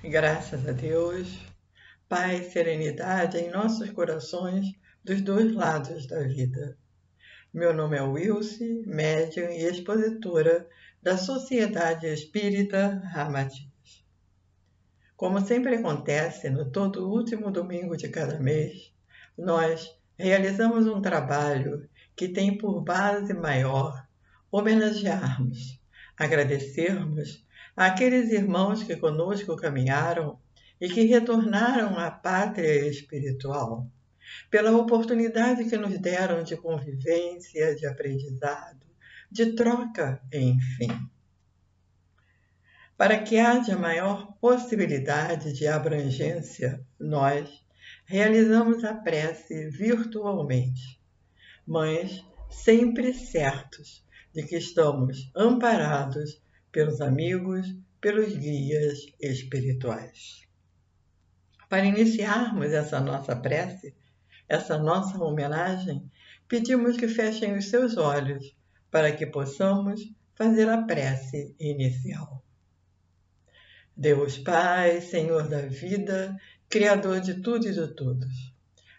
Graças a Deus, paz e serenidade em nossos corações dos dois lados da vida. Meu nome é Wilce, médium e expositora da Sociedade Espírita Ramatiz. Como sempre acontece no todo último domingo de cada mês, nós realizamos um trabalho que tem por base maior homenagearmos, agradecermos àqueles irmãos que conosco caminharam e que retornaram à pátria espiritual, pela oportunidade que nos deram de convivência, de aprendizado, de troca, enfim. Para que haja maior possibilidade de abrangência, nós realizamos a prece virtualmente, mas sempre certos de que estamos amparados pelos amigos, pelos guias espirituais. Para iniciarmos essa nossa prece, essa nossa homenagem, pedimos que fechem os seus olhos para que possamos fazer a prece inicial. Deus Pai, Senhor da vida, Criador de tudo e de todos.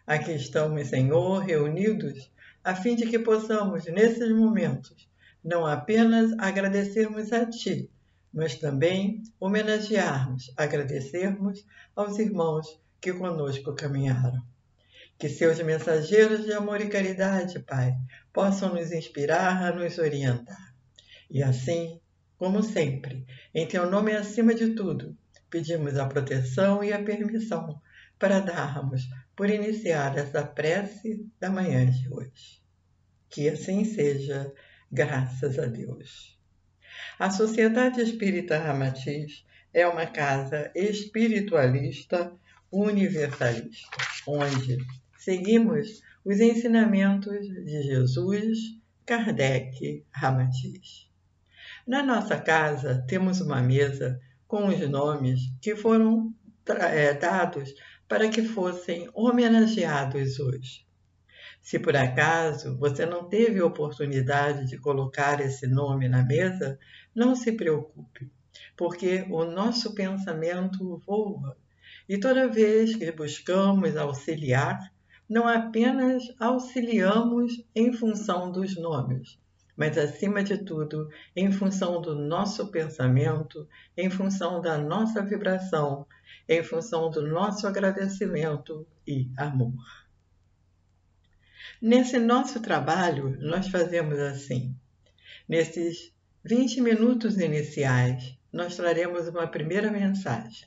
Aqui estamos, Senhor, reunidos a fim de que possamos, nesses momentos, não apenas agradecermos a Ti, mas também homenagearmos, agradecermos aos irmãos que conosco caminharam. Que seus mensageiros de amor e caridade, Pai, possam nos inspirar a nos orientar. E assim, como sempre, em Teu nome acima de tudo, pedimos a proteção e a permissão para darmos por iniciar essa prece da manhã de hoje. Que assim seja, graças a Deus. A Sociedade Espírita Ramatiz é uma casa espiritualista universalista, onde seguimos os ensinamentos de Jesus, Kardec, Ramatiz. Na nossa casa, temos uma mesa com os nomes que foram dados para que fossem homenageados hoje. Se por acaso você não teve oportunidade de colocar esse nome na mesa, não se preocupe, porque o nosso pensamento voa e toda vez que buscamos auxiliar, não apenas auxiliamos em função dos nomes, mas, acima de tudo, em função do nosso pensamento, em função da nossa vibração, em função do nosso agradecimento e amor. Nesse nosso trabalho, nós fazemos assim. Nesses 20 minutos iniciais, nós traremos uma primeira mensagem.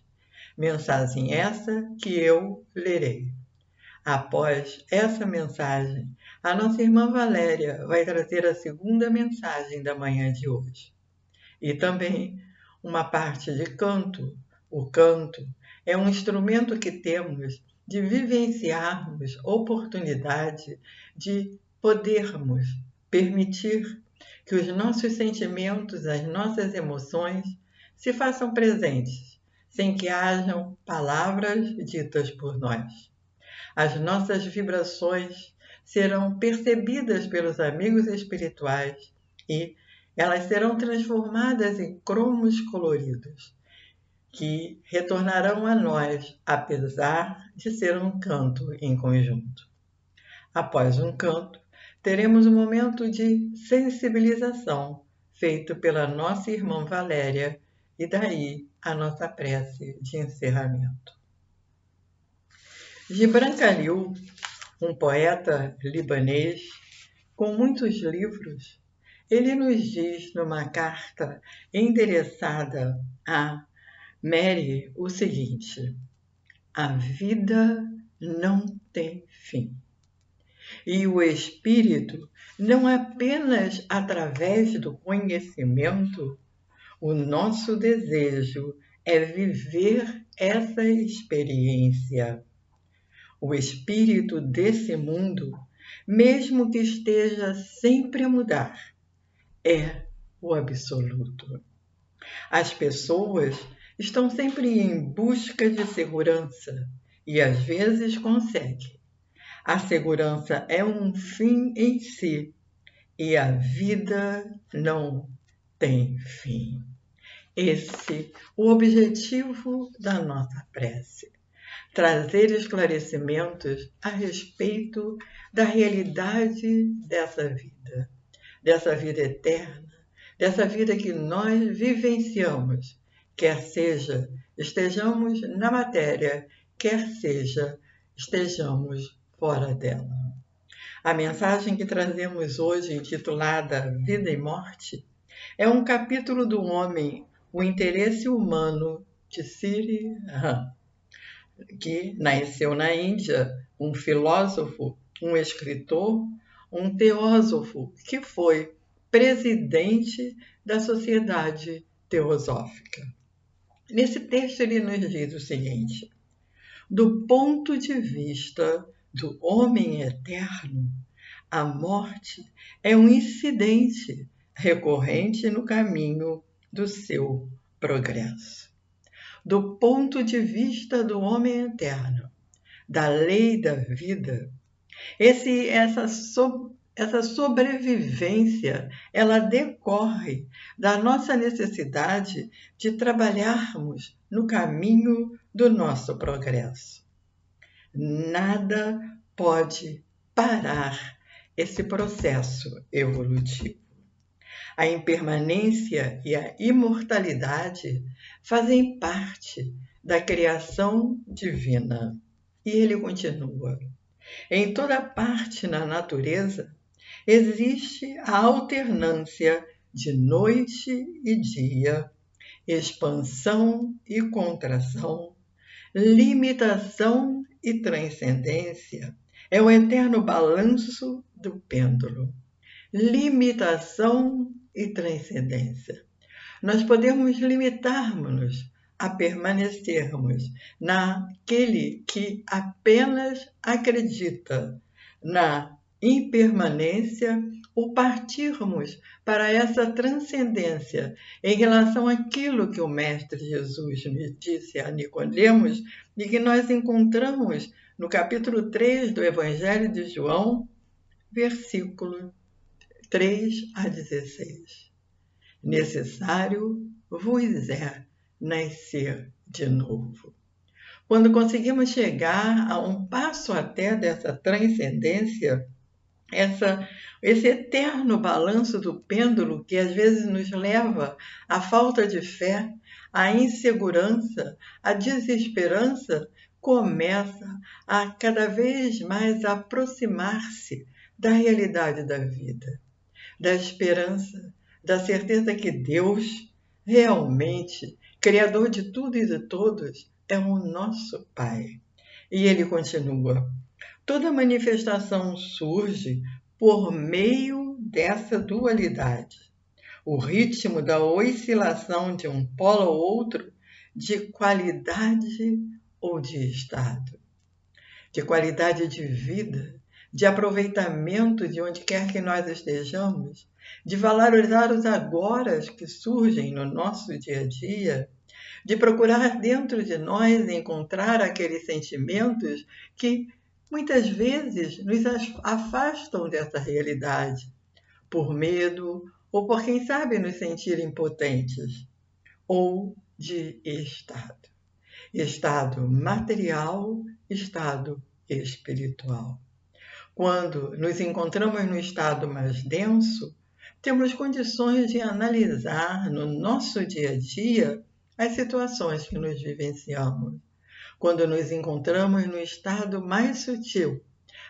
Mensagem essa que eu lerei. Após essa mensagem, a nossa irmã Valéria vai trazer a segunda mensagem da manhã de hoje. E também uma parte de canto. O canto é um instrumento que temos de vivenciarmos oportunidade de podermos permitir que os nossos sentimentos, as nossas emoções se façam presentes, sem que hajam palavras ditas por nós. As nossas vibrações serão percebidas pelos amigos espirituais e elas serão transformadas em cromos coloridos, que retornarão a nós, apesar de ser um canto em conjunto. Após um canto, teremos um momento de sensibilização, feito pela nossa irmã Valéria, e daí a nossa prece de encerramento. Gibran Khalil, um poeta libanês com muitos livros, ele nos diz numa carta endereçada a Mary o seguinte: a vida não tem fim. E o espírito, não apenas através do conhecimento, o nosso desejo é viver essa experiência. O espírito desse mundo, mesmo que esteja sempre a mudar, é o absoluto. As pessoas estão sempre em busca de segurança e às vezes conseguem. A segurança é um fim em si e a vida não tem fim. Esse o objetivo da nossa prece. Trazer esclarecimentos a respeito da realidade dessa vida eterna, dessa vida que nós vivenciamos, quer seja estejamos na matéria, quer seja estejamos fora dela. A mensagem que trazemos hoje, intitulada Vida e Morte, é um capítulo do homem, o interesse humano, de Sri Ram, que nasceu na Índia, um filósofo, um escritor, um teósofo, que foi presidente da Sociedade Teosófica. Nesse texto ele nos diz o seguinte: do ponto de vista do homem eterno, a morte é um incidente recorrente no caminho do seu progresso. Do ponto de vista do homem eterno, da lei da vida, essa sobrevivência, ela decorre da nossa necessidade de trabalharmos no caminho do nosso progresso. Nada pode parar esse processo evolutivo. A impermanência e a imortalidade fazem parte da criação divina. E ele continua: em toda parte na natureza existe a alternância de noite e dia, expansão e contração, limitação e transcendência. É o eterno balanço do pêndulo. Limitação e transcendência. Nós podemos limitarmos-nos a permanecermos naquele que apenas acredita na impermanência, ou partirmos para essa transcendência em relação àquilo que o Mestre Jesus nos disse a Nicodemos e que nós encontramos no capítulo 3 do Evangelho de João, versículo 3 a 16. Necessário vos é nascer de novo. Quando conseguimos chegar a um passo até dessa transcendência, esse eterno balanço do pêndulo que às vezes nos leva à falta de fé, à insegurança, à desesperança, começa a cada vez mais aproximar-se da realidade da vida, da esperança, da certeza que Deus, realmente, Criador de tudo e de todos, é o nosso Pai. E ele continua: toda manifestação surge por meio dessa dualidade. O ritmo da oscilação de um polo ao outro, de qualidade ou de estado, de qualidade de vida, de aproveitamento de onde quer que nós estejamos, de valorizar os agoras que surgem no nosso dia a dia, de procurar dentro de nós encontrar aqueles sentimentos que muitas vezes nos afastam dessa realidade, por medo ou por, quem sabe, nos sentir impotentes, ou de estado. Estado material, estado espiritual. Quando nos encontramos no estado mais denso, temos condições de analisar no nosso dia a dia as situações que nos vivenciamos. Quando nos encontramos no estado mais sutil,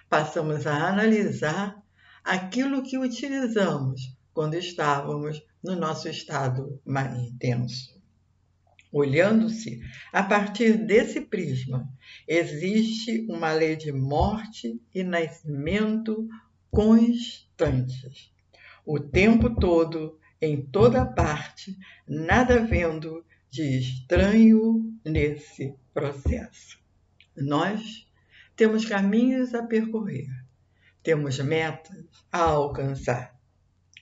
passamos a analisar aquilo que utilizamos quando estávamos no nosso estado mais intenso. Olhando-se a partir desse prisma, existe uma lei de morte e nascimento constantes. O tempo todo, em toda parte, nada havendo de estranho nesse processo. Nós temos caminhos a percorrer, temos metas a alcançar.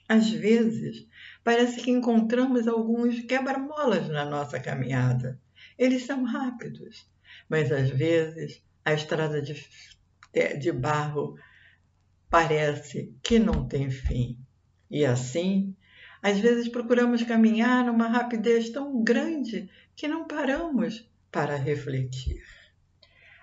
Às vezes, parece que encontramos alguns quebra-molas na nossa caminhada. Eles são rápidos, mas às vezes a estrada de barro parece que não tem fim. E assim, Às vezes procuramos caminhar numa rapidez tão grande que não paramos para refletir.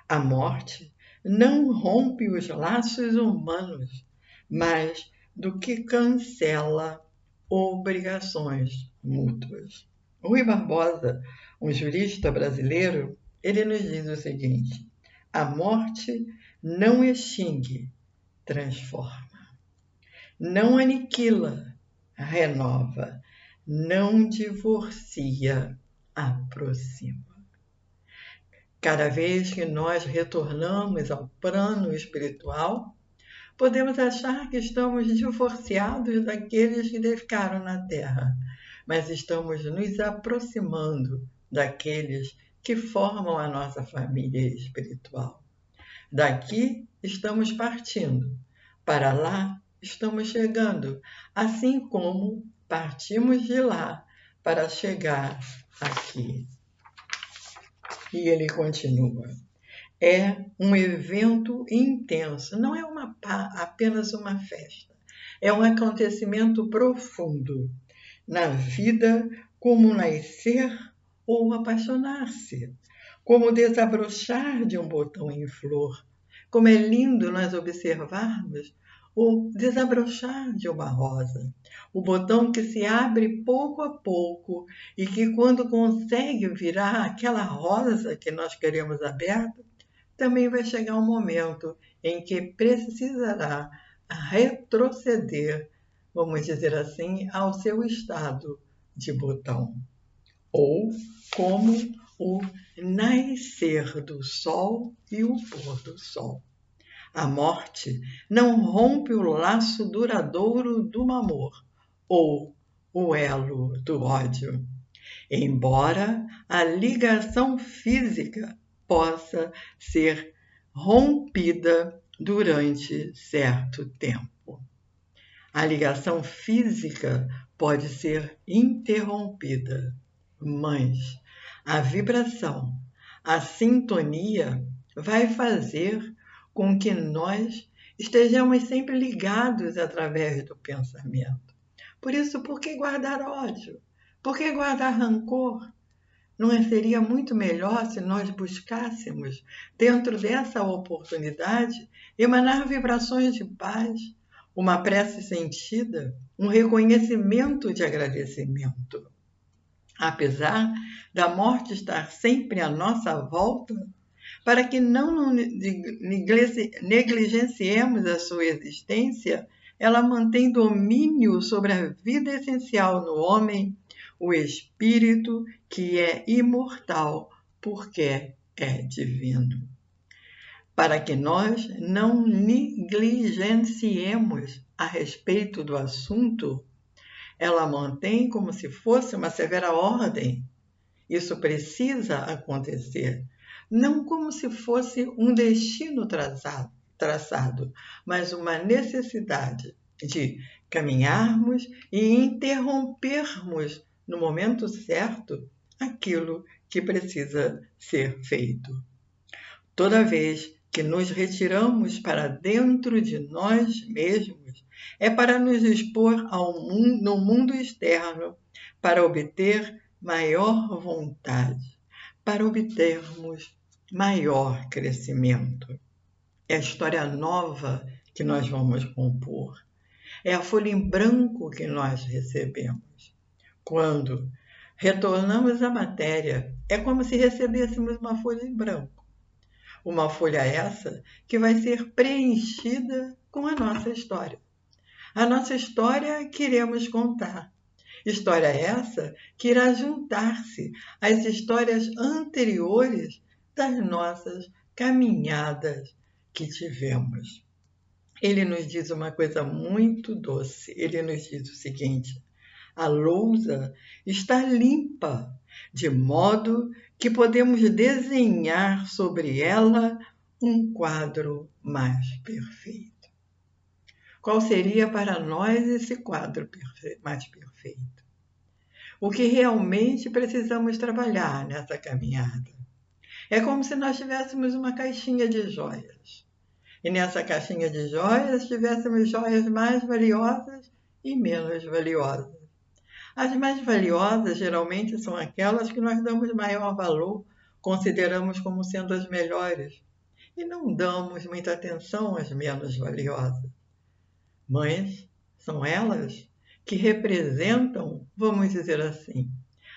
A morte não rompe os laços humanos, mas do que cancela obrigações mútuas. Rui Barbosa, um jurista brasileiro, ele nos diz o seguinte: a morte não extingue, transforma. Não aniquila, renova. Não divorcia, aproxima. Cada vez que nós retornamos ao plano espiritual, podemos achar que estamos divorciados daqueles que ficaram na Terra, mas estamos nos aproximando daqueles que formam a nossa família espiritual. Daqui estamos partindo, para lá estamos chegando, assim como partimos de lá para chegar aqui. E ele continua. É um evento intenso, não é apenas uma festa. É um acontecimento profundo na vida, como nascer ou apaixonar-se, como desabrochar de um botão em flor. Como é lindo nós observarmos o desabrochar de uma rosa, o botão que se abre pouco a pouco e que, quando consegue virar aquela rosa que nós queremos aberta, também vai chegar um momento em que precisará retroceder, vamos dizer assim, ao seu estado de botão. Ou como o nascer do sol e o pôr do sol. A morte não rompe o laço duradouro do amor ou o elo do ódio, embora a ligação física possa ser rompida durante certo tempo. A ligação física pode ser interrompida, mas a vibração, a sintonia vai fazer com que nós estejamos sempre ligados através do pensamento. Por isso, por que guardar ódio? Por que guardar rancor? Não seria muito melhor se nós buscássemos, dentro dessa oportunidade, emanar vibrações de paz, uma prece sentida, um reconhecimento de agradecimento? Apesar da morte estar sempre à nossa volta, para que não negligenciemos a sua existência, ela mantém domínio sobre a vida essencial no homem, o espírito que é imortal, porque é divino. Para que nós não negligenciemos a respeito do assunto, ela mantém como se fosse uma severa ordem. Isso precisa acontecer, não como se fosse um destino traçado, mas uma necessidade de caminharmos e interrompermos no momento certo aquilo que precisa ser feito. Toda vez que nos retiramos para dentro de nós mesmos, é para nos expor no mundo externo, para obter maior vontade, para obtermos maior crescimento. É a história nova que nós vamos compor. É a folha em branco que nós recebemos. Quando retornamos à matéria, é como se recebêssemos uma folha em branco. Uma folha essa que vai ser preenchida com a nossa história. A nossa história que iremos contar. História essa que irá juntar-se às histórias anteriores das nossas caminhadas que tivemos. Ele nos diz uma coisa muito doce. Ele nos diz o seguinte: a lousa está limpa, de modo que podemos desenhar sobre ela um quadro mais perfeito. Qual seria para nós esse quadro mais perfeito? O que realmente precisamos trabalhar nessa caminhada? É como se nós tivéssemos uma caixinha de joias. E nessa caixinha de joias tivéssemos joias mais valiosas e menos valiosas. As mais valiosas geralmente são aquelas que nós damos maior valor, consideramos como sendo as melhores, e não damos muita atenção às menos valiosas. Mas são elas que representam, vamos dizer assim,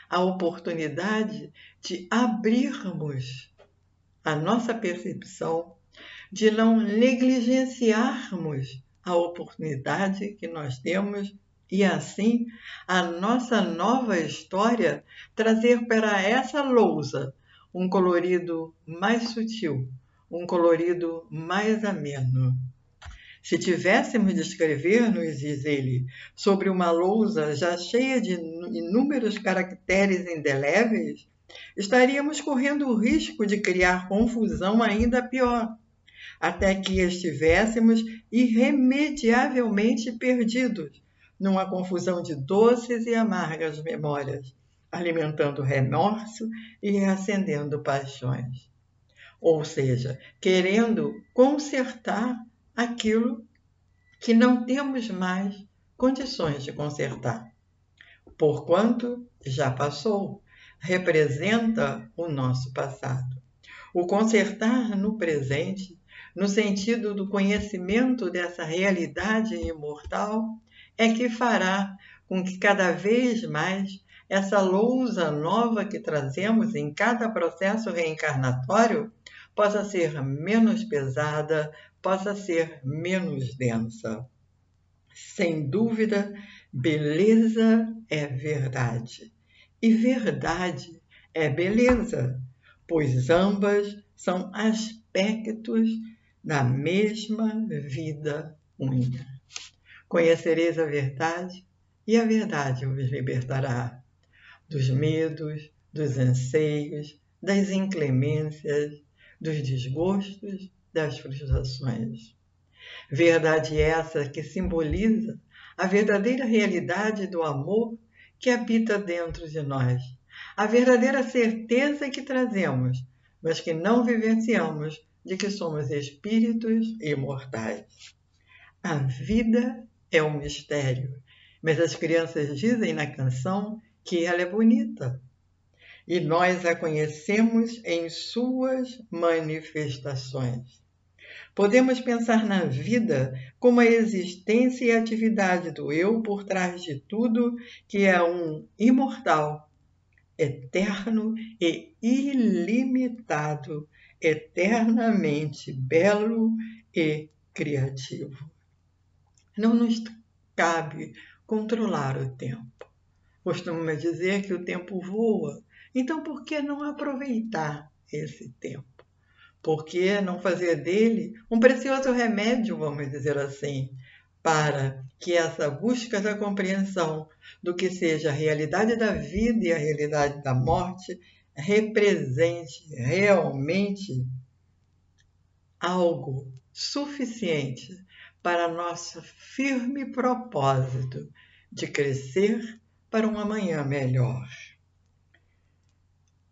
a oportunidade de abrirmos a nossa percepção, de não negligenciarmos a oportunidade que nós temos e assim a nossa nova história trazer para essa lousa um colorido mais sutil, um colorido mais ameno. Se tivéssemos de escrever, nos diz ele, sobre uma lousa já cheia de inúmeros caracteres indeléveis, estaríamos correndo o risco de criar confusão ainda pior, até que estivéssemos irremediavelmente perdidos numa confusão de doces e amargas memórias, alimentando remorso e reacendendo paixões. Ou seja, querendo consertar aquilo que não temos mais condições de consertar, porquanto já passou, representa o nosso passado. O consertar no presente, no sentido do conhecimento dessa realidade imortal, é que fará com que cada vez mais essa lousa nova que trazemos em cada processo reencarnatório possa ser menos pesada, possa ser menos densa. Sem dúvida, beleza é verdade. E verdade é beleza, pois ambas são aspectos da mesma vida única. Conhecereis a verdade, e a verdade vos libertará dos medos, dos anseios, das inclemências, dos desgostos, das frustrações. Verdade essa que simboliza a verdadeira realidade do amor que habita dentro de nós, a verdadeira certeza que trazemos, mas que não vivenciamos, de que somos espíritos imortais. A vida é um mistério, mas as crianças dizem na canção que ela é bonita. E nós a conhecemos em suas manifestações. Podemos pensar na vida como a existência e a atividade do eu por trás de tudo, que é um imortal, eterno e ilimitado, eternamente belo e criativo. Não nos cabe controlar o tempo. Costumamos dizer que o tempo voa, então por que não aproveitar esse tempo? Por que não fazer dele um precioso remédio, vamos dizer assim, para que essa busca da compreensão do que seja a realidade da vida e a realidade da morte represente realmente algo suficiente para nosso firme propósito de crescer para um amanhã melhor.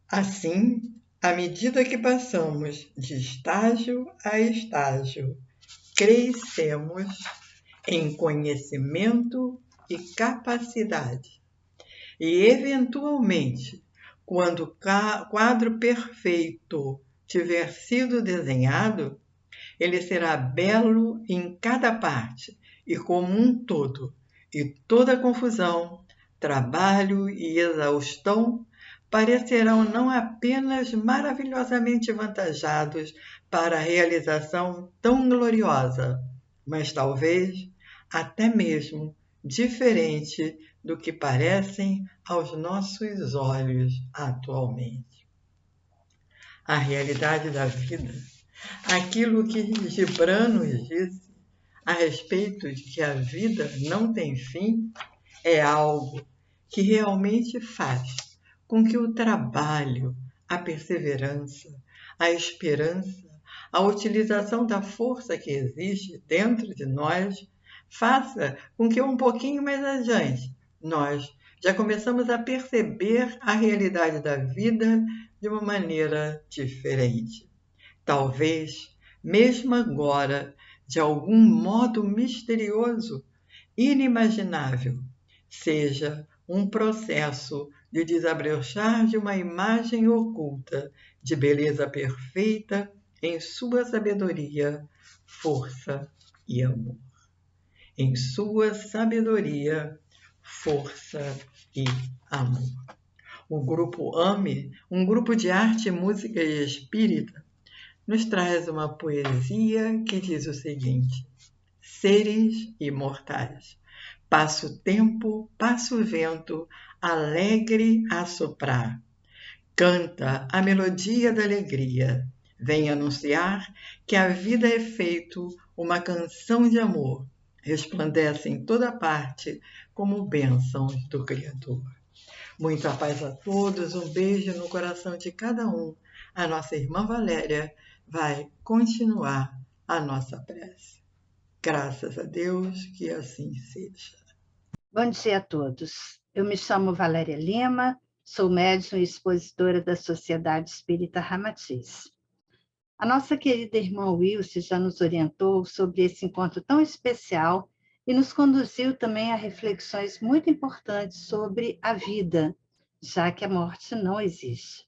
Assim, à medida que passamos de estágio a estágio, crescemos em conhecimento e capacidade. E, eventualmente, quando o quadro perfeito tiver sido desenhado, ele será belo em cada parte e como um todo, e toda confusão, trabalho e exaustão parecerão não apenas maravilhosamente vantajados para a realização tão gloriosa, mas talvez até mesmo diferente do que parecem aos nossos olhos atualmente. A realidade da vida, aquilo que Gibran nos disse a respeito de que a vida não tem fim, é algo que realmente faz com que o trabalho, a perseverança, a esperança, a utilização da força que existe dentro de nós faça com que um pouquinho mais adiante nós já começamos a perceber a realidade da vida de uma maneira diferente. Talvez, mesmo agora, de algum modo misterioso, inimaginável, seja um processo de desabrochar de uma imagem oculta de beleza perfeita em sua sabedoria, força e amor. Em sua sabedoria, força e amor. O grupo AME, um grupo de arte, música e espírita, nos traz uma poesia que diz o seguinte: seres imortais. Passa o tempo, passa o vento, alegre a soprar. Canta a melodia da alegria. Vem anunciar que a vida é feito uma canção de amor. Resplandece em toda parte como bênçãos do Criador. Muita paz a todos, um beijo no coração de cada um. A nossa irmã Valéria vai continuar a nossa prece. Graças a Deus que assim seja. Bom dia a todos. Eu me chamo Valéria Lima, sou médium e expositora da Sociedade Espírita Ramatiz. A nossa querida irmã Wilce já nos orientou sobre esse encontro tão especial e nos conduziu também a reflexões muito importantes sobre a vida, já que a morte não existe.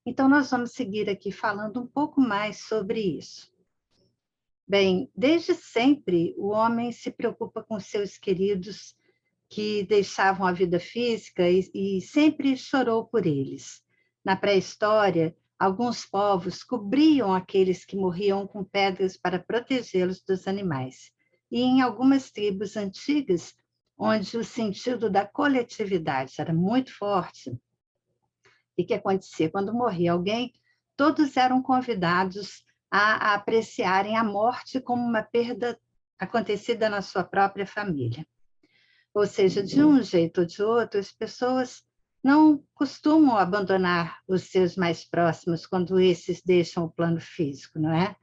Então, nós vamos seguir aqui falando um pouco mais sobre isso. Bem, desde sempre, o homem se preocupa com seus queridos que deixavam a vida física e sempre chorou por eles. Na pré-história, alguns povos cobriam aqueles que morriam com pedras para protegê-los dos animais. E em algumas tribos antigas, onde o sentido da coletividade era muito forte, o que acontecia? Quando morria alguém, todos eram convidados a apreciarem a morte como uma perda acontecida na sua própria família. Ou seja, de um jeito ou de outro, as pessoas não costumam abandonar os seus mais próximos quando esses deixam o plano físico, não é?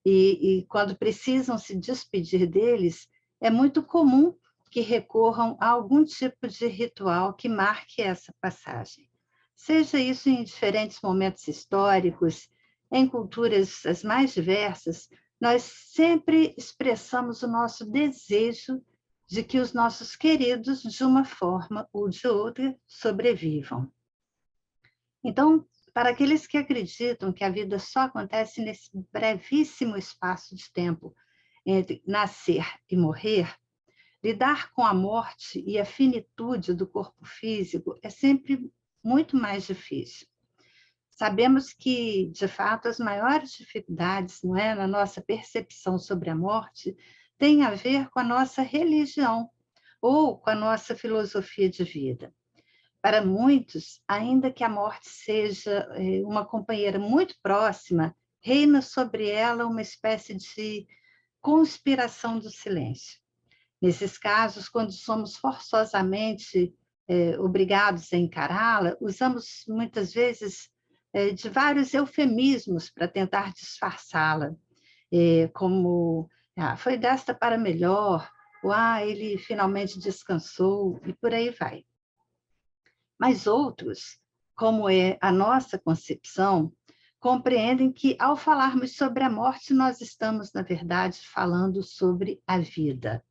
E quando precisam se despedir deles, é muito comum que recorram a algum tipo de ritual que marque essa passagem. Seja isso em diferentes momentos históricos, em culturas as mais diversas, nós sempre expressamos o nosso desejo de que os nossos queridos, de uma forma ou de outra, sobrevivam. Então, para aqueles que acreditam que a vida só acontece nesse brevíssimo espaço de tempo entre nascer e morrer, lidar com a morte e a finitude do corpo físico é sempre muito mais difícil. Sabemos que, de fato, as maiores dificuldades, não é, na nossa percepção sobre a morte têm a ver com a nossa religião ou com a nossa filosofia de vida. Para muitos, ainda que a morte seja uma companheira muito próxima, reina sobre ela uma espécie de conspiração do silêncio. Nesses casos, quando somos forçosamente obrigados a encará-la, usamos muitas vezes de vários eufemismos para tentar disfarçá-la, como foi desta para melhor, ou ele finalmente descansou, e por aí vai. Mas outros, como é a nossa concepção, compreendem que, ao falarmos sobre a morte, nós estamos, na verdade, falando sobre a vida.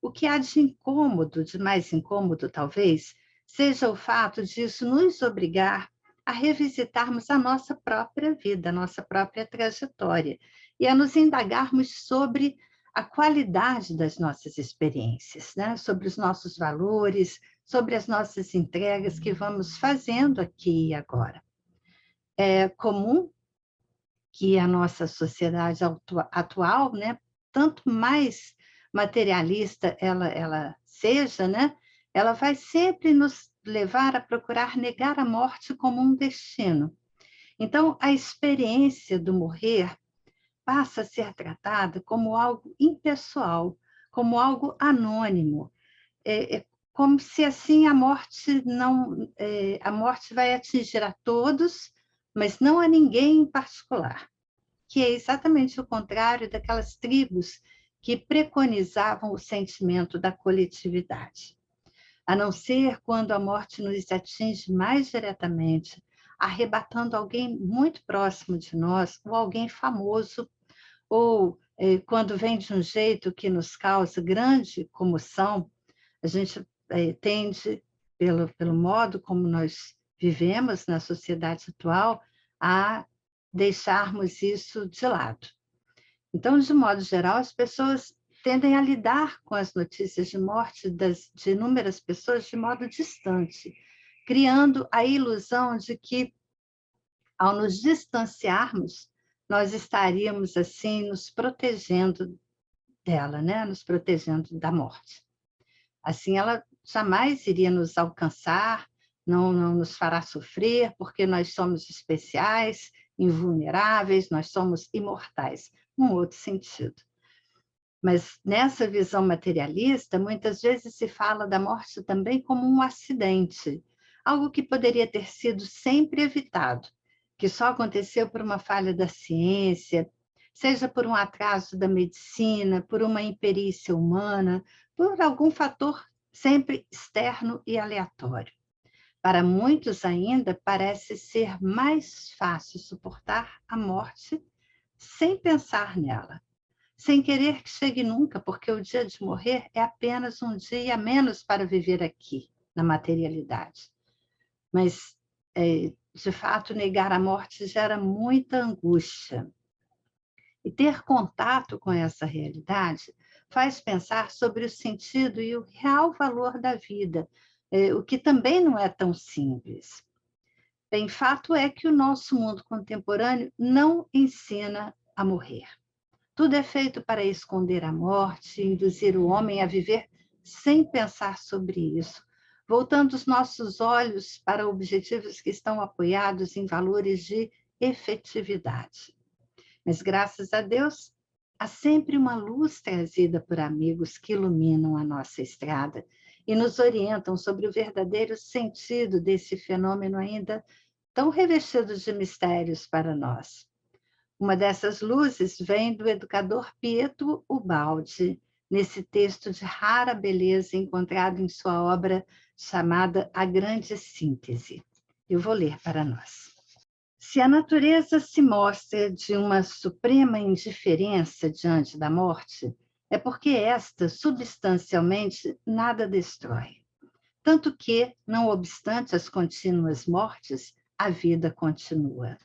O que há de incômodo, de mais incômodo, talvez, seja o fato disso nos obrigar a revisitarmos a nossa própria vida, a nossa própria trajetória, e a nos indagarmos sobre a qualidade das nossas experiências, né? Sobre os nossos valores, sobre as nossas entregas que vamos fazendo aqui e agora. É comum que a nossa sociedade atual, né, tanto mais materialista ela seja, né, ela vai sempre nos levar a procurar negar a morte como um destino. Então, a experiência do morrer passa a ser tratada como algo impessoal, como algo anônimo, como se assim a morte não, a morte vai atingir a todos, mas não a ninguém em particular, que é exatamente o contrário daquelas tribos que preconizavam o sentimento da coletividade. A não ser quando a morte nos atinge mais diretamente, arrebatando alguém muito próximo de nós, ou alguém famoso, ou quando vem de um jeito que nos causa grande comoção, a gente tende, pelo modo como nós vivemos na sociedade atual, a deixarmos isso de lado. Então, de modo geral, as pessoas tendem a lidar com as notícias de morte de inúmeras pessoas de modo distante, criando a ilusão de que, ao nos distanciarmos, nós estaríamos, assim, nos protegendo dela, né? Nos protegendo da morte. Assim, ela jamais iria nos alcançar, não nos fará sofrer, porque nós somos especiais, invulneráveis, nós somos imortais, num outro sentido. Mas nessa visão materialista, muitas vezes se fala da morte também como um acidente, algo que poderia ter sido sempre evitado, que só aconteceu por uma falha da ciência, seja por um atraso da medicina, por uma imperícia humana, por algum fator sempre externo e aleatório. Para muitos ainda parece ser mais fácil suportar a morte sem pensar nela, sem querer que chegue nunca, porque o dia de morrer é apenas um dia a menos para viver aqui, na materialidade. Mas, de fato, negar a morte gera muita angústia. E ter contato com essa realidade faz pensar sobre o sentido e o real valor da vida, o que também não é tão simples. Bem, fato é que o nosso mundo contemporâneo não ensina a morrer. Tudo é feito para esconder a morte, induzir o homem a viver sem pensar sobre isso, voltando os nossos olhos para objetivos que estão apoiados em valores de efetividade. Mas, graças a Deus, há sempre uma luz trazida por amigos que iluminam a nossa estrada e nos orientam sobre o verdadeiro sentido desse fenômeno ainda tão revestido de mistérios para nós. Uma dessas luzes vem do educador Pietro Ubaldi, nesse texto de rara beleza encontrado em sua obra chamada A Grande Síntese. Eu vou ler para nós. Se a natureza se mostra de uma suprema indiferença diante da morte, é porque esta, substancialmente, nada destrói. Tanto que, não obstante as contínuas mortes, a vida continua.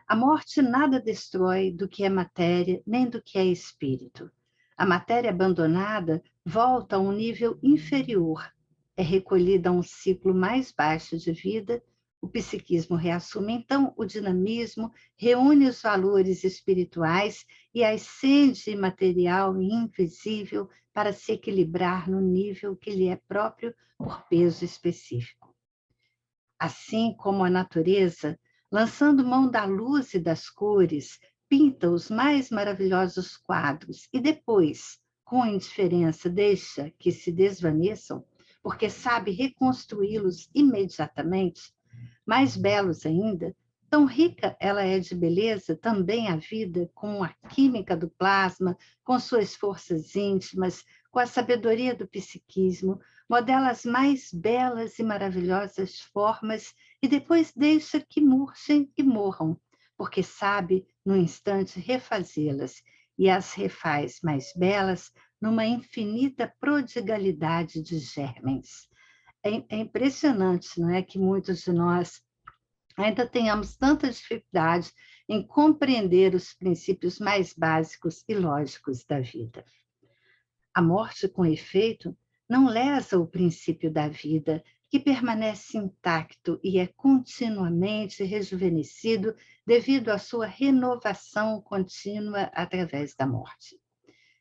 A morte nada destrói do que é matéria, nem do que é espírito. A matéria abandonada volta a um nível inferior, é recolhida a um ciclo mais baixo de vida. O psiquismo reassume, então, o dinamismo, reúne os valores espirituais e ascende imaterial e invisível para se equilibrar no nível que lhe é próprio por peso específico. Assim como a natureza, lançando mão da luz e das cores, pinta os mais maravilhosos quadros e depois, com indiferença, deixa que se desvaneçam, porque sabe reconstruí-los imediatamente, mais belos ainda, tão rica ela é de beleza também a vida, com a química do plasma, com suas forças íntimas, com a sabedoria do psiquismo, modela as mais belas e maravilhosas formas e depois deixa que murchem e morram, porque sabe, no instante, refazê-las e as refaz mais belas numa infinita prodigalidade de germens. É impressionante, não é, que muitos de nós ainda tenhamos tanta dificuldade em compreender os princípios mais básicos e lógicos da vida. A morte, com efeito, não lesa o princípio da vida, que permanece intacto e é continuamente rejuvenescido devido à sua renovação contínua através da morte.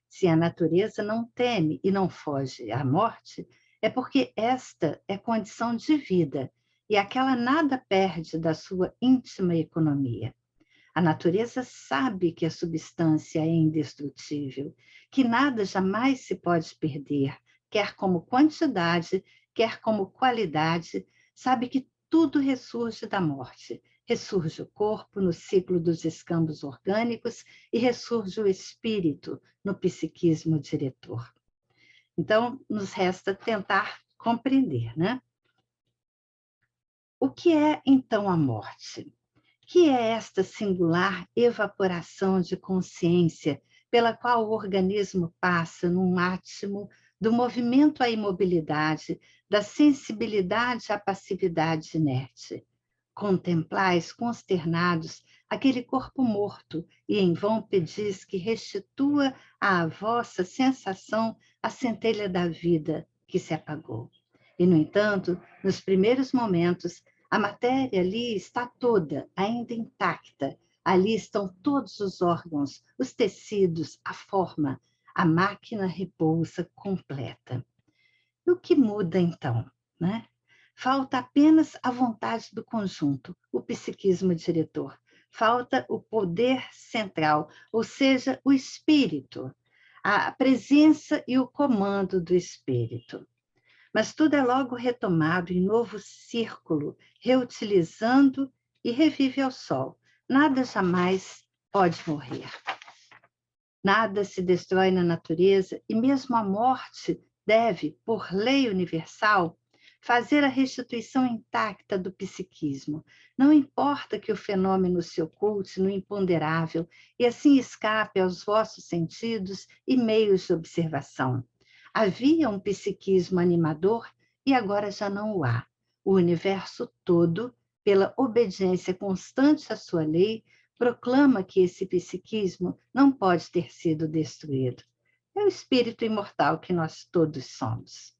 Se a natureza não teme e não foge à morte, é porque esta é condição de vida e aquela nada perde da sua íntima economia. A natureza sabe que a substância é indestrutível, que nada jamais se pode perder, quer como quantidade, quer como qualidade, sabe que tudo ressurge da morte. Ressurge o corpo no ciclo dos escambos orgânicos e ressurge o espírito no psiquismo diretor. Então, nos resta tentar compreender, né? O que é, então, a morte? Que é esta singular evaporação de consciência pela qual o organismo passa num átimo do movimento à imobilidade, da sensibilidade à passividade inerte. Contemplais consternados aquele corpo morto, e em vão pedis que restitua à vossa sensação a centelha da vida que se apagou. E, no entanto, nos primeiros momentos, a matéria ali está toda, ainda intacta. Ali estão todos os órgãos, os tecidos, a forma. A máquina repousa completa. E o que muda, então, né? Falta apenas a vontade do conjunto, o psiquismo diretor. Falta o poder central, ou seja, o espírito, a presença e o comando do espírito. Mas tudo é logo retomado em novo círculo, reutilizando e revive ao sol. Nada jamais pode morrer. Nada se destrói na natureza e mesmo a morte deve, por lei universal, fazer a restituição intacta do psiquismo. Não importa que o fenômeno se oculte no imponderável e assim escape aos vossos sentidos e meios de observação. Havia um psiquismo animador e agora já não o há. O universo todo, pela obediência constante à sua lei, proclama que esse psiquismo não pode ter sido destruído. É o espírito imortal que nós todos somos.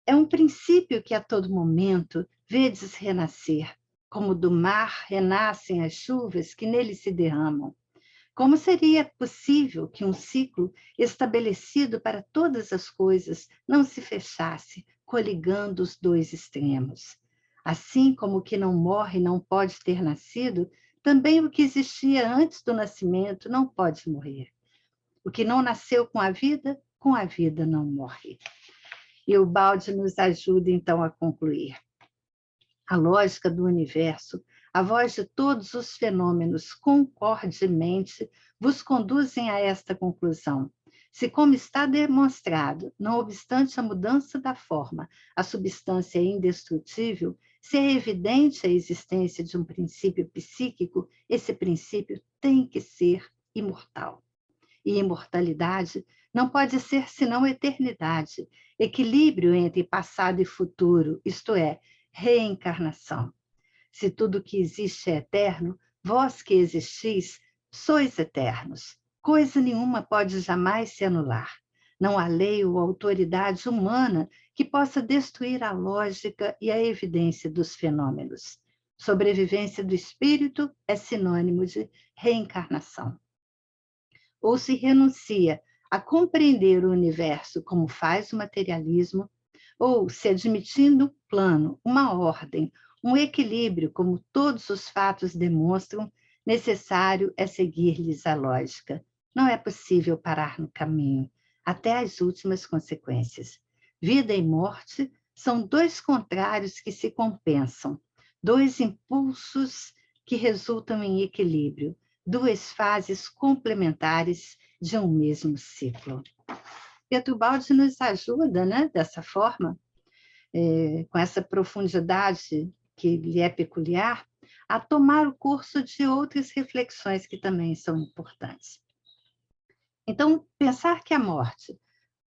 É um princípio que a todo momento vedes renascer, como do mar renascem as chuvas que nele se derramam. Como seria possível que um ciclo estabelecido para todas as coisas não se fechasse, coligando os dois extremos? Assim como o que não morre não pode ter nascido, também o que existia antes do nascimento não pode morrer. O que não nasceu com a vida não morre. E o Balde nos ajuda, então, a concluir. A lógica do universo, a voz de todos os fenômenos concordemente vos conduzem a esta conclusão. Se, como está demonstrado, não obstante a mudança da forma, a substância é indestrutível, se é evidente a existência de um princípio psíquico, esse princípio tem que ser imortal. E imortalidade não pode ser senão eternidade, equilíbrio entre passado e futuro, isto é, reencarnação. Se tudo que existe é eterno, vós que existis, sois eternos. Coisa nenhuma pode jamais se anular. Não há lei ou autoridade humana que possa destruir a lógica e a evidência dos fenômenos. Sobrevivência do espírito é sinônimo de reencarnação. Ou se renuncia a compreender o universo como faz o materialismo, ou se admitindo um plano, uma ordem, um equilíbrio, como todos os fatos demonstram, necessário é seguir-lhes a lógica. Não é possível parar no caminho, até as últimas consequências. Vida e morte são dois contrários que se compensam, dois impulsos que resultam em equilíbrio, duas fases complementares de um mesmo ciclo. Teobaldi nos ajuda, né, dessa forma, com essa profundidade que lhe é peculiar, a tomar o curso de outras reflexões que também são importantes. Então, pensar que a morte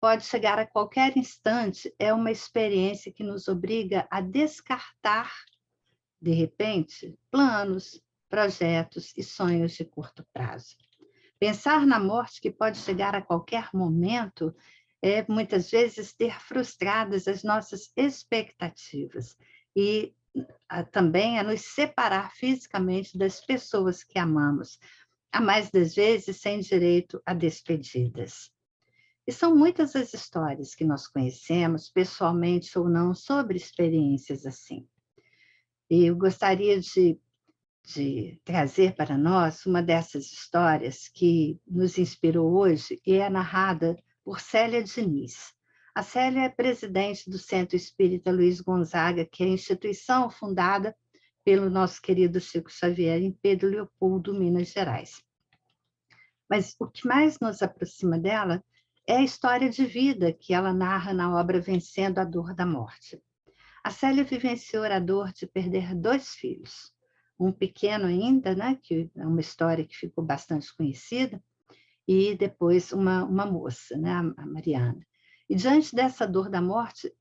pode chegar a qualquer instante é uma experiência que nos obriga a descartar, de repente, planos, projetos e sonhos de curto prazo. Pensar na morte que pode chegar a qualquer momento é, muitas vezes, ter frustradas as nossas expectativas e também a nos separar fisicamente das pessoas que amamos, a mais das vezes sem direito a despedidas. E são muitas as histórias que nós conhecemos, pessoalmente ou não, sobre experiências assim. E eu gostaria de trazer para nós uma dessas histórias que nos inspirou hoje e é narrada por Célia Diniz. A Célia é presidente do Centro Espírita Luiz Gonzaga, que é a instituição fundada pelo nosso querido Chico Xavier em Pedro Leopoldo, Minas Gerais. Mas o que mais nos aproxima dela é a história de vida que ela narra na obra Vencendo a Dor da Morte. A Célia vivenciou a dor de perder 2 filhos, um pequeno ainda, né, que é uma história que ficou bastante conhecida, e depois uma moça, né, a Mariana. E diante dessa dor da morte,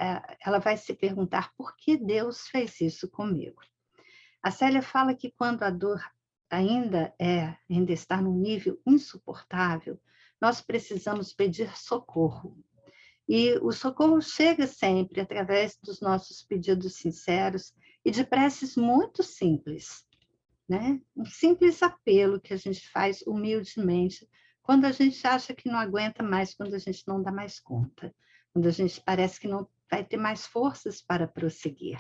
ela vai se perguntar por que Deus fez isso comigo. A Célia fala que quando a dor ainda está num nível insuportável, nós precisamos pedir socorro. E o socorro chega sempre através dos nossos pedidos sinceros e de preces muito simples, né? Um simples apelo que a gente faz humildemente quando a gente acha que não aguenta mais, quando a gente não dá mais conta, quando a gente parece que não vai ter mais forças para prosseguir.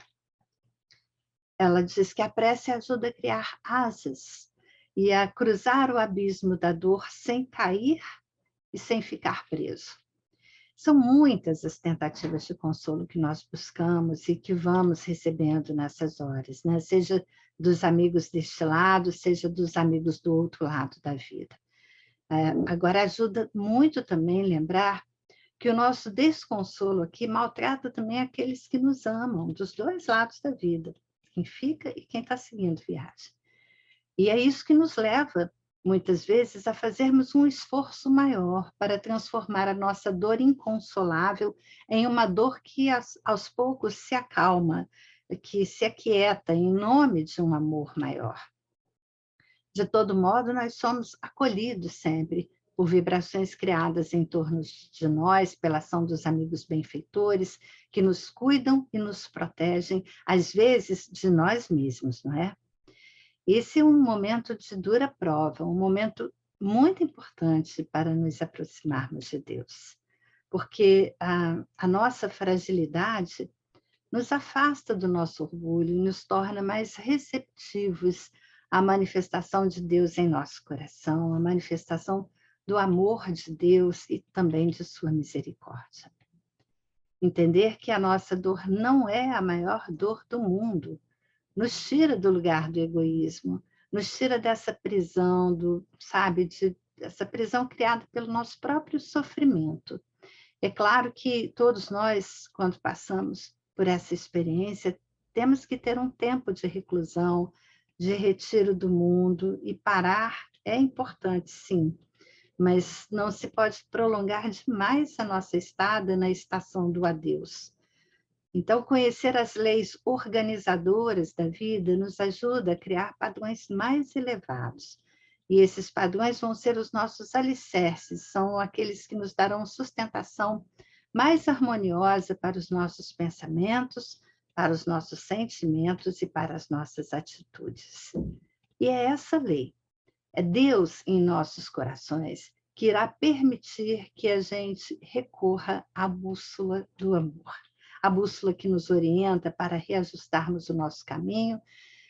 Ela diz que a prece ajuda a criar asas e a cruzar o abismo da dor sem cair e sem ficar preso. São muitas as tentativas de consolo que nós buscamos e que vamos recebendo nessas horas, né? Seja dos amigos deste lado, seja dos amigos do outro lado da vida. Agora, ajuda muito também lembrar que o nosso desconsolo aqui maltrata também aqueles que nos amam, dos dois lados da vida, quem fica e quem está seguindo viagem. E é isso que nos leva, muitas vezes, a fazermos um esforço maior para transformar a nossa dor inconsolável em uma dor que aos poucos se acalma, que se aquieta em nome de um amor maior. De todo modo, nós somos acolhidos sempre por vibrações criadas em torno de nós, pela ação dos amigos benfeitores, que nos cuidam e nos protegem, às vezes de nós mesmos, não é? Esse é um momento de dura prova, um momento muito importante para nos aproximarmos de Deus, porque a nossa fragilidade nos afasta do nosso orgulho e nos torna mais receptivos à manifestação de Deus em nosso coração, à manifestação do amor de Deus e também de sua misericórdia. Entender que a nossa dor não é a maior dor do mundo, nos tira do lugar do egoísmo, nos tira dessa prisão, dessa prisão criada pelo nosso próprio sofrimento. É claro que todos nós, quando passamos por essa experiência, temos que ter um tempo de reclusão, de retiro do mundo, e parar é importante, sim, mas não se pode prolongar demais a nossa estada na estação do adeus. Então, conhecer as leis organizadoras da vida nos ajuda a criar padrões mais elevados. E esses padrões vão ser os nossos alicerces, são aqueles que nos darão sustentação mais harmoniosa para os nossos pensamentos, para os nossos sentimentos e para as nossas atitudes. E é essa lei, é Deus em nossos corações, que irá permitir que a gente recorra à bússola do amor. A bússola que nos orienta para reajustarmos o nosso caminho,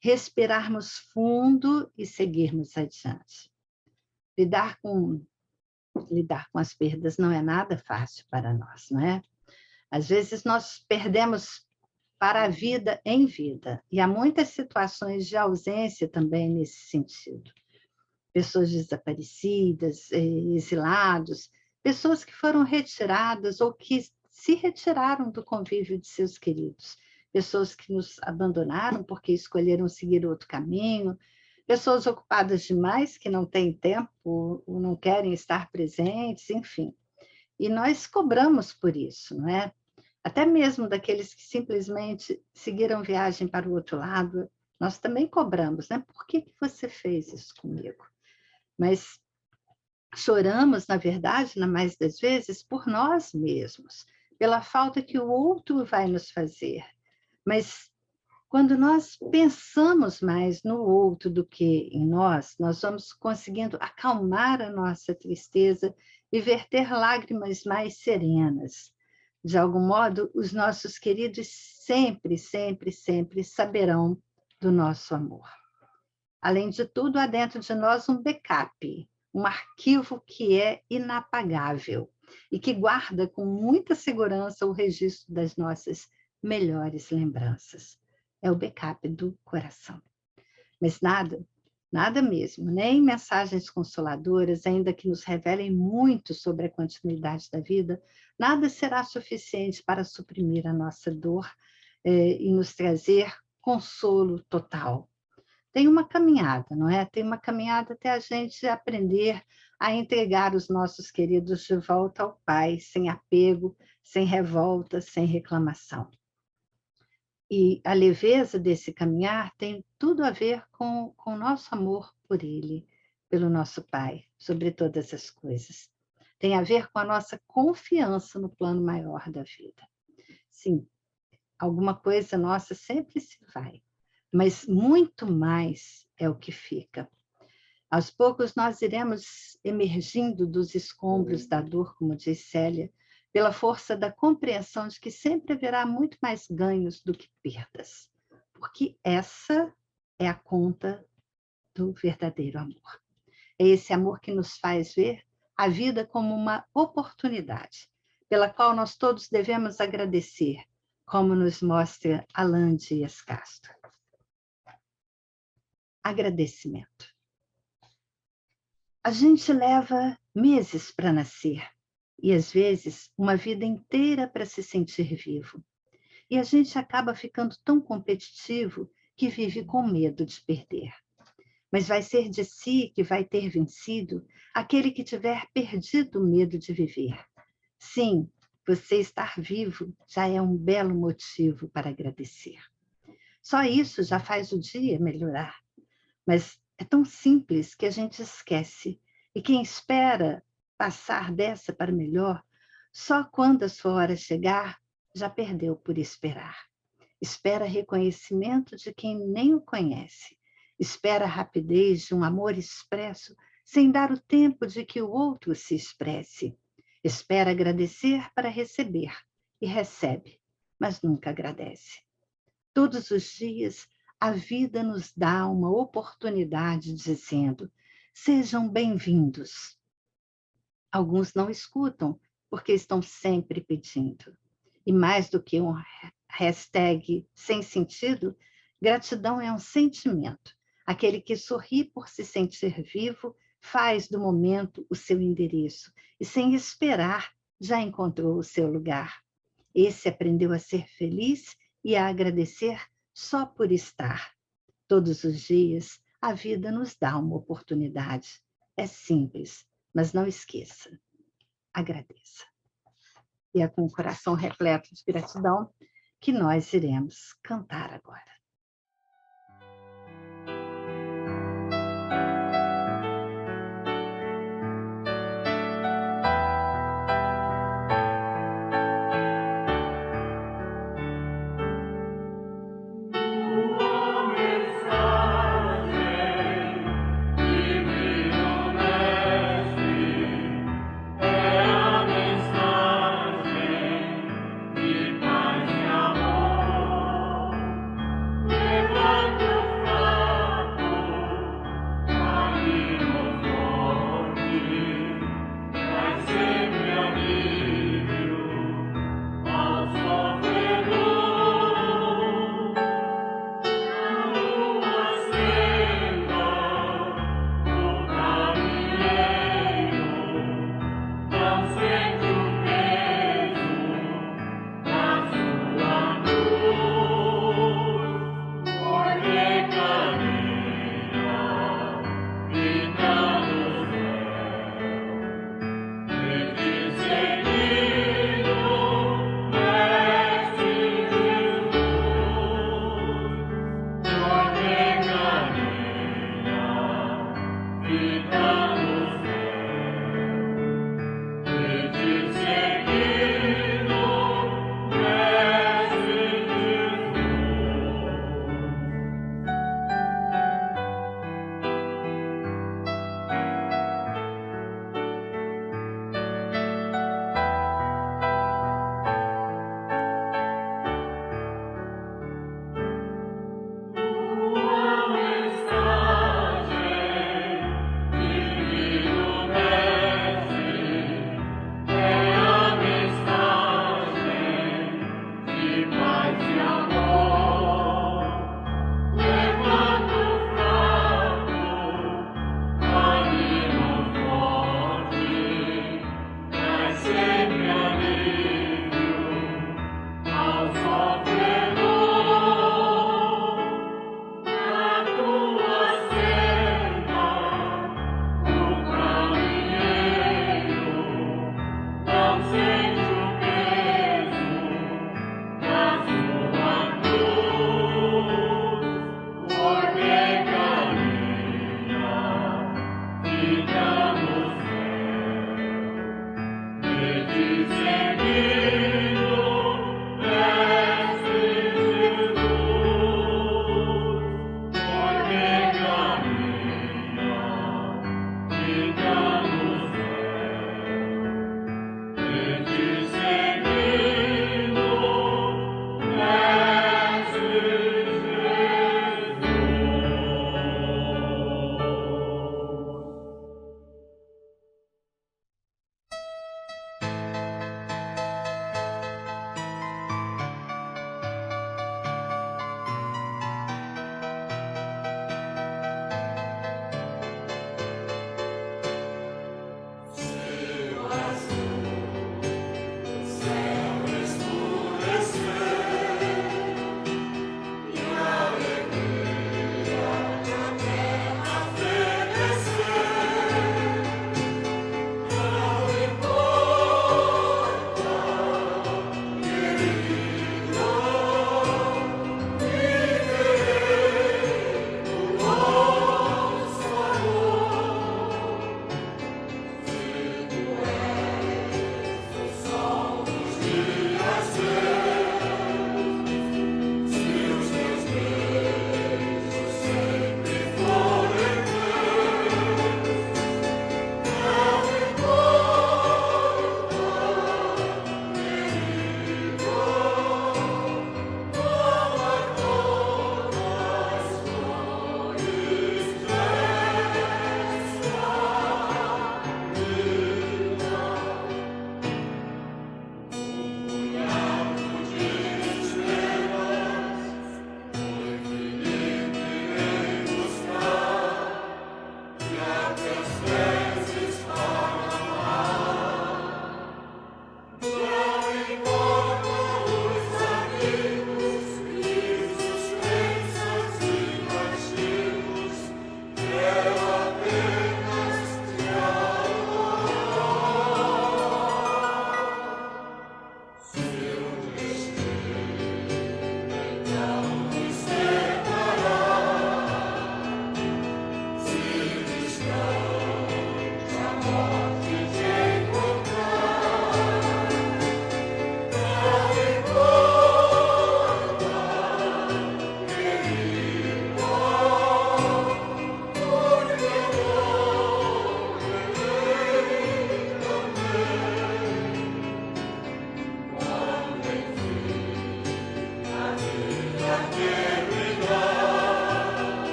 respirarmos fundo e seguirmos adiante. Lidar com as perdas não é nada fácil para nós, não é? Às vezes nós perdemos para a vida em vida, e há muitas situações de ausência também nesse sentido. Pessoas desaparecidas, exilados, pessoas que foram retiradas ou que se retiraram do convívio de seus queridos, pessoas que nos abandonaram porque escolheram seguir outro caminho, pessoas ocupadas demais que não têm tempo ou não querem estar presentes, enfim. E nós cobramos por isso, não é? Até mesmo daqueles que simplesmente seguiram viagem para o outro lado, nós também cobramos, né? Por que você fez isso comigo? Mas choramos, na verdade, na mais das vezes, por nós mesmos, pela falta que o outro vai nos fazer. Mas quando nós pensamos mais no outro do que em nós, nós vamos conseguindo acalmar a nossa tristeza e verter lágrimas mais serenas. De algum modo, os nossos queridos sempre, sempre, sempre saberão do nosso amor. Além de tudo, há dentro de nós um backup, um arquivo que é inapagável e que guarda com muita segurança o registro das nossas melhores lembranças. É o backup do coração. Mas nada mesmo, nem mensagens consoladoras, ainda que nos revelem muito sobre a continuidade da vida, nada será suficiente para suprimir a nossa dor e nos trazer consolo total. Tem uma caminhada, não é? Tem uma caminhada até a gente aprender a entregar os nossos queridos de volta ao Pai, sem apego, sem revolta, sem reclamação. E a leveza desse caminhar tem tudo a ver com o nosso amor por Ele, pelo nosso Pai, sobre todas as coisas. Tem a ver com a nossa confiança no plano maior da vida. Sim, alguma coisa nossa sempre se vai, mas muito mais é o que fica. Aos poucos nós iremos emergindo dos escombros da dor, como diz Célia, pela força da compreensão de que sempre haverá muito mais ganhos do que perdas, porque essa é a conta do verdadeiro amor. É esse amor que nos faz ver a vida como uma oportunidade, pela qual nós todos devemos agradecer, como nos mostra Alain Dias Castro. Agradecimento. A gente leva meses para nascer e, às vezes, uma vida inteira para se sentir vivo. E a gente acaba ficando tão competitivo que vive com medo de perder. Mas vai ser de si que vai ter vencido aquele que tiver perdido o medo de viver. Sim, você estar vivo já é um belo motivo para agradecer. Só isso já faz o dia melhorar. Mas é tão simples que a gente esquece. E quem espera passar dessa para melhor, só quando a sua hora chegar, já perdeu por esperar. Espera reconhecimento de quem nem o conhece. Espera a rapidez de um amor expresso, sem dar o tempo de que o outro se expresse. Espera agradecer para receber, e recebe, mas nunca agradece. Todos os dias, a vida nos dá uma oportunidade dizendo: sejam bem-vindos. Alguns não escutam, porque estão sempre pedindo. E mais do que um hashtag sem sentido, gratidão é um sentimento. Aquele que sorri por se sentir vivo, faz do momento o seu endereço e, sem esperar, já encontrou o seu lugar. Esse aprendeu a ser feliz e a agradecer só por estar. Todos os dias, a vida nos dá uma oportunidade. É simples, mas não esqueça. Agradeça. E é com o coração repleto de gratidão que nós iremos cantar agora.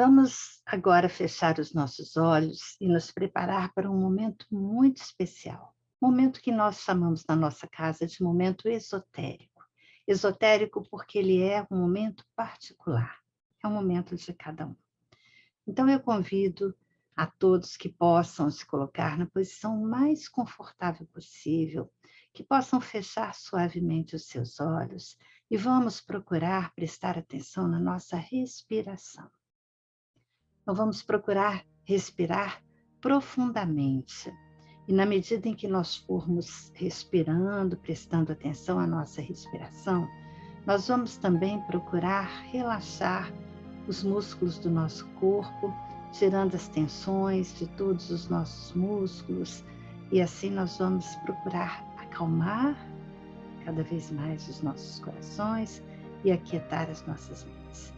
Vamos agora fechar os nossos olhos e nos preparar para um momento muito especial. Momento que nós chamamos na nossa casa de momento esotérico. Esotérico porque ele é um momento particular, é um momento de cada um. Então eu convido a todos que possam se colocar na posição mais confortável possível, que possam fechar suavemente os seus olhos e vamos procurar prestar atenção na nossa respiração. Então, vamos procurar respirar profundamente. E na medida em que nós formos respirando, prestando atenção à nossa respiração, nós vamos também procurar relaxar os músculos do nosso corpo, tirando as tensões de todos os nossos músculos. E assim nós vamos procurar acalmar cada vez mais os nossos corações e aquietar as nossas mentes.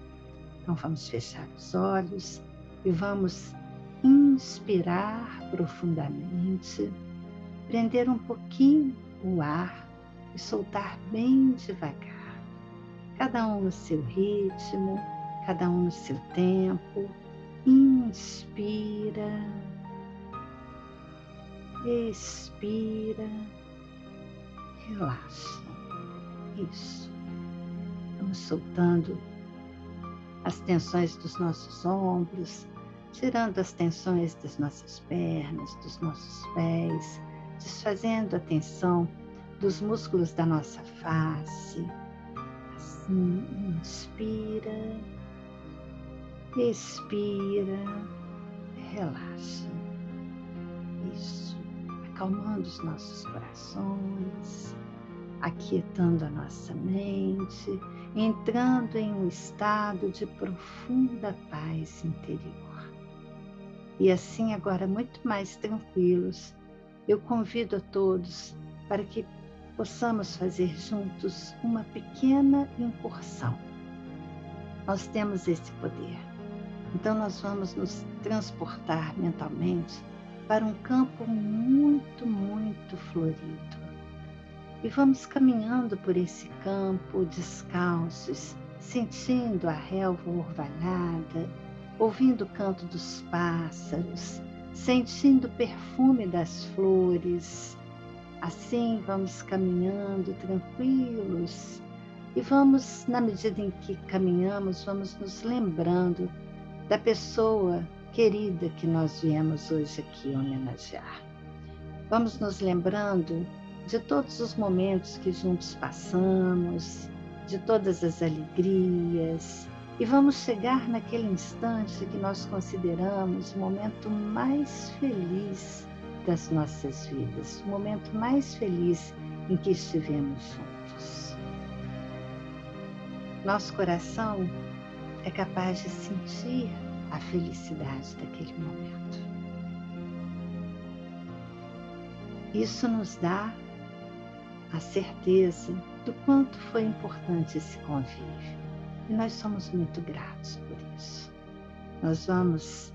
Então, vamos fechar os olhos e vamos inspirar profundamente, prender um pouquinho o ar e soltar bem devagar. Cada um no seu ritmo, cada um no seu tempo. Inspira, expira, relaxa. Isso. Vamos soltando as tensões dos nossos ombros, tirando as tensões das nossas pernas, dos nossos pés, desfazendo a tensão dos músculos da nossa face. Assim, inspira, expira, relaxa. Isso, acalmando os nossos corações, aquietando a nossa mente, entrando em um estado de profunda paz interior. E assim, agora muito mais tranquilos, eu convido a todos para que possamos fazer juntos uma pequena incursão. Nós temos esse poder. Então nós vamos nos transportar mentalmente para um campo muito, muito florido. E vamos caminhando por esse campo descalços, sentindo a relva orvalhada, ouvindo o canto dos pássaros, sentindo o perfume das flores. Assim vamos caminhando tranquilos e vamos, na medida em que caminhamos, vamos nos lembrando da pessoa querida que nós viemos hoje aqui homenagear. Vamos nos lembrando de todos os momentos que juntos passamos, de todas as alegrias, e vamos chegar naquele instante que nós consideramos o momento mais feliz das nossas vidas, o momento mais feliz em que estivemos juntos. Nosso coração é capaz de sentir a felicidade daquele momento. Isso nos dá a certeza do quanto foi importante esse convívio. E nós somos muito gratos por isso. Nós vamos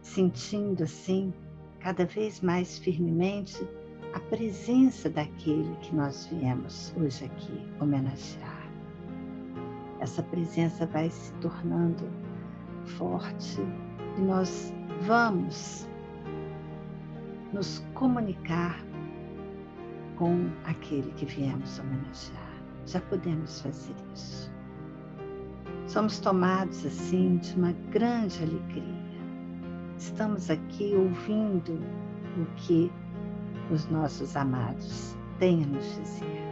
sentindo assim, cada vez mais firmemente, a presença daquele que nós viemos hoje aqui homenagear. Essa presença vai se tornando forte e nós vamos nos comunicar com aquele que viemos homenagear. Já podemos fazer isso. Somos tomados assim de uma grande alegria. Estamos aqui ouvindo o que os nossos amados têm a nos dizer.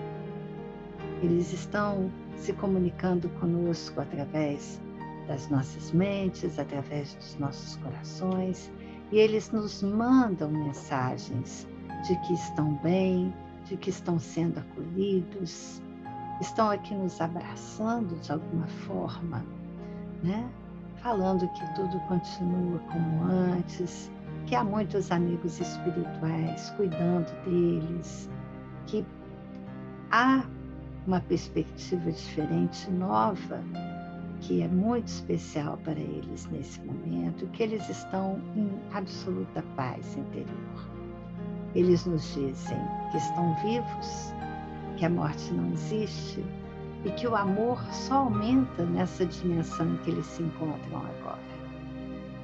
Eles estão se comunicando conosco através das nossas mentes, através dos nossos corações, e eles nos mandam mensagens de que estão bem, de que estão sendo acolhidos, estão aqui nos abraçando de alguma forma, né? Falando que tudo continua como antes, que há muitos amigos espirituais cuidando deles, que há uma perspectiva diferente, nova, que é muito especial para eles nesse momento, que eles estão em absoluta paz interior. Eles nos dizem que estão vivos, que a morte não existe e que o amor só aumenta nessa dimensão em que eles se encontram agora.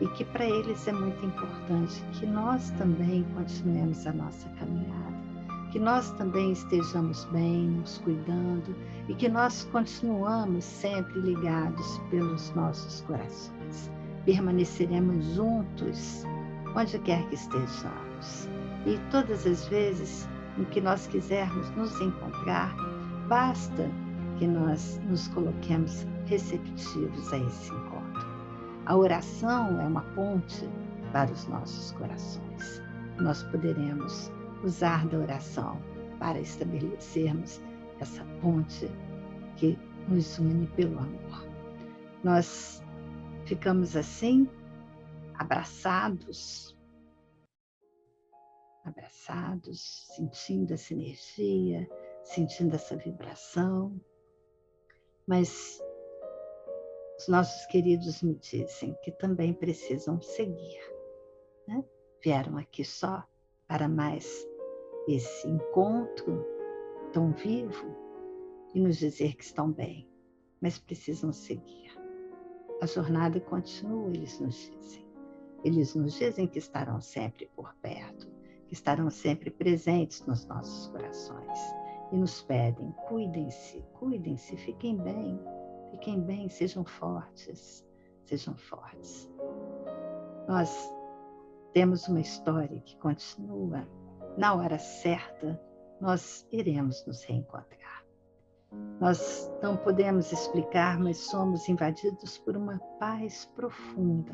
E que para eles é muito importante que nós também continuemos a nossa caminhada, que nós também estejamos bem, nos cuidando e que nós continuamos sempre ligados pelos nossos corações. Permaneceremos juntos onde quer que estejamos. E todas as vezes em que nós quisermos nos encontrar, basta que nós nos coloquemos receptivos a esse encontro. A oração é uma ponte para os nossos corações. Nós poderemos usar da oração para estabelecermos essa ponte que nos une pelo amor. Nós ficamos assim, abraçados, sentindo essa energia, sentindo essa vibração, mas os nossos queridos me dizem que também precisam seguir, né? Vieram aqui só para mais esse encontro tão vivo e nos dizer que estão bem, mas precisam seguir. A jornada continua, eles nos dizem. Eles nos dizem que estarão sempre por perto, que estarão sempre presentes nos nossos corações e nos pedem, cuidem-se, fiquem bem, sejam fortes, nós temos uma história que continua. Na hora certa, nós iremos nos reencontrar. Nós não podemos explicar, mas somos invadidos por uma paz profunda.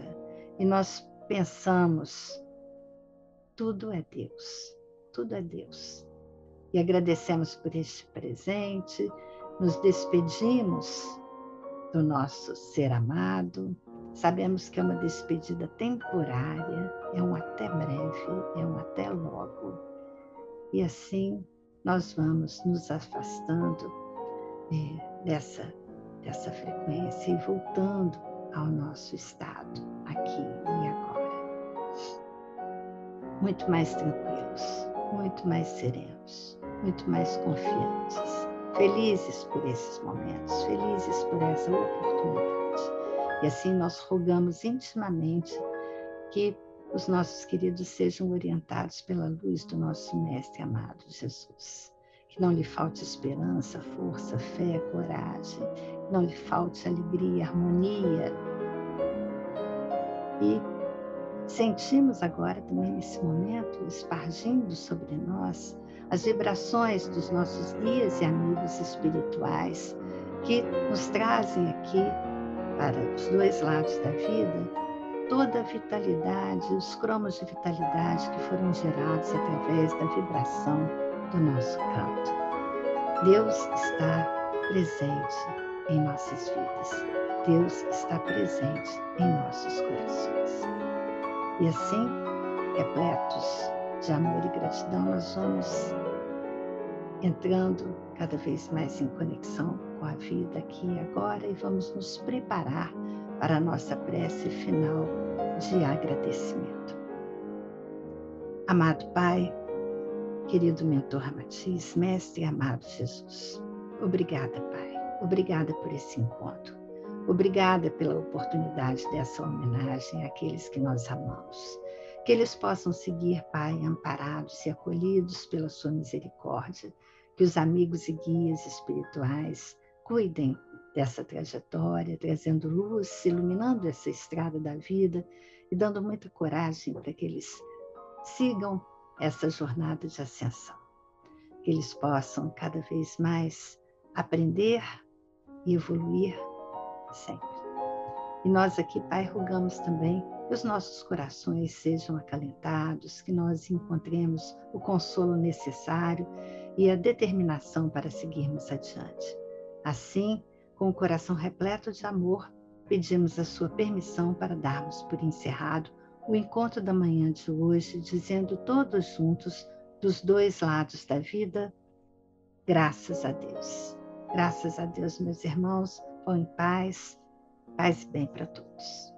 E nós pensamos, tudo é Deus, tudo é Deus. E agradecemos por este presente, nos despedimos do nosso ser amado. Sabemos que é uma despedida temporária, é um até breve, é um até logo. E assim nós vamos nos afastando dessa frequência e voltando ao nosso estado aqui e agora. Muito mais tranquilos, muito mais serenos, muito mais confiantes, felizes por esses momentos, felizes por essa oportunidade. E assim nós rogamos intimamente que os nossos queridos sejam orientados pela luz do nosso Mestre amado Jesus. Que não lhe falte esperança, força, fé, coragem, que não lhe falte alegria, harmonia. E sentimos agora também nesse momento, espargindo sobre nós, as vibrações dos nossos guias e amigos espirituais que nos trazem aqui, para os dois lados da vida, toda a vitalidade, os cromos de vitalidade que foram gerados através da vibração do nosso canto. Deus está presente em nossas vidas. Deus está presente em nossos corações. E assim, repletos de amor e gratidão, nós vamos entrando cada vez mais em conexão com a vida aqui e agora e vamos nos preparar para a nossa prece final de agradecimento. Amado Pai, querido mentor Ramatiz, Mestre amado Jesus, obrigada, Pai. Obrigada por esse encontro. Obrigada pela oportunidade dessa homenagem àqueles que nós amamos. Que eles possam seguir, Pai, amparados e acolhidos pela sua misericórdia. Que os amigos e guias espirituais cuidem dessa trajetória, trazendo luz, iluminando essa estrada da vida e dando muita coragem para que eles sigam essa jornada de ascensão. Que eles possam cada vez mais aprender e evoluir sempre. E nós aqui, Pai, rogamos também que os nossos corações sejam acalentados, que nós encontremos o consolo necessário e a determinação para seguirmos adiante. Assim, com o coração repleto de amor, pedimos a sua permissão para darmos por encerrado o encontro da manhã de hoje, dizendo todos juntos, dos dois lados da vida, graças a Deus. Graças a Deus, meus irmãos, vão em paz, paz e bem para todos.